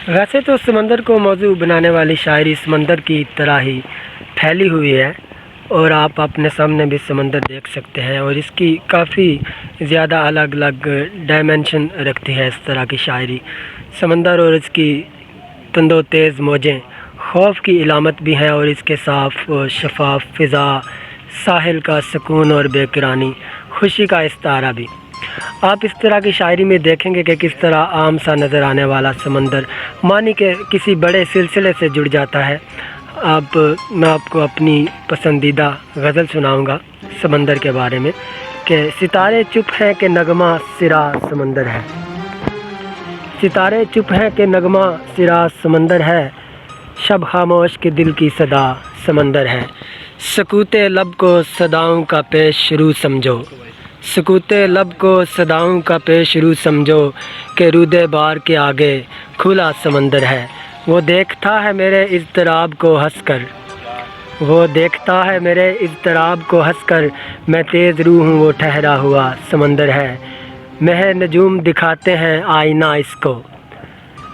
वैसे तो समंदर को मौजू बनाने वाली शायरी समंदर की तरह ही फैली हुई है और आप अपने सामने भी समंदर देख सकते हैं और इसकी काफ़ी ज़्यादा अलग अलग डायमेंशन रखती है इस तरह की शायरी। समंदर और इसकी तंदो तेज़ मौजें खौफ की इलामत भी हैं और इसके साफ़ और शफाफ फ़िज़ा, साहिल का सुकून और बेकरानी खुशी का इस्तारा भी। आप इस तरह की शायरी में देखेंगे कि किस तरह आम सा नज़र आने वाला समंदर मानी के किसी बड़े सिलसिले से जुड़ जाता है। अब मैं आपको अपनी पसंदीदा गज़ल सुनाऊंगा समंदर के बारे में कि सितारे चुप हैं कि नगमा सिरा समंदर है। सितारे चुप हैं कि नगमा सिरा समंदर है, शब खामोश के दिल की सदा समंदर है। सकूते लब को सदाओं का पेश रू समझो, सकूते लब को सदाओं का पेश रू समझो कि रूदे बार के आगे खुला समंदर है। वो देखता है मेरे इज़्तिराब को हंसकर, वो देखता है मेरे इज़्तिराब को हंसकर, मैं तेज़ रूह हूँ वो ठहरा हुआ समंदर है। महर नजूम दिखाते हैं आईना इसको,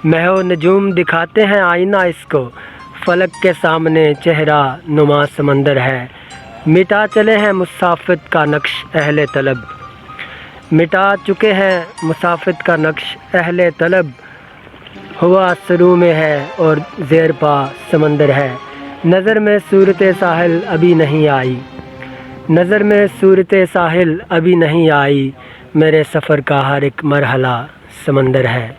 महर नजूम दिखाते हैं आईना इसको, फलक के सामने चेहरा नुमा समंदर है। मिटा चले हैं मुसाफिर का नक्श अहले तलब, मिटा चुके हैं मुसाफिर का नक्श अहले तलब, हुआ शुरू में है और ज़ेर पा समंदर है। नज़र में सूरत साहिल अभी नहीं आई, नज़र में सूरत साहिल अभी नहीं आई, मेरे सफ़र का हर एक मरहला समंदर है।